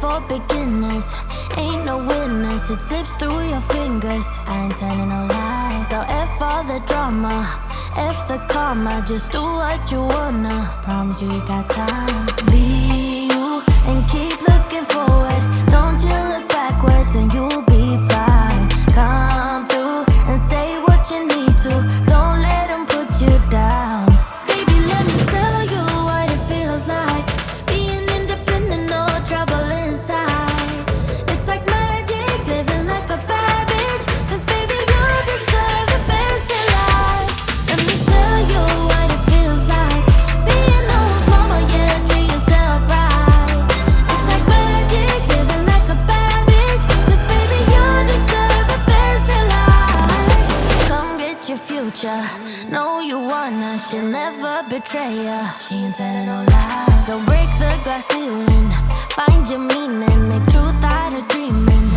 for beginners. Ain't no winners, it slips through your fingers. I ain't telling no lies. So F all the drama, F the karma. Just do what you wanna. Promise you got time. Be you and keep looking forward. Don't you look backwards and you'll be fine. Come through and say what you need to. Don't let them put you down. Baby, let me tell you what it feels like. Being independent, no trouble inside. It's like magic, living like a bad bitch. 'Cause baby, you deserve the best in life. Let me tell you what it feels like. Being no mama, yeah, treat yourself right. It's like magic, living like a bad bitch. 'Cause baby, you deserve the best in life. Come get your future, know you wanna. She'll never betray ya, she ain't telling no lies. So break the glass ceiling, find your meaning, make truth out of dreaming.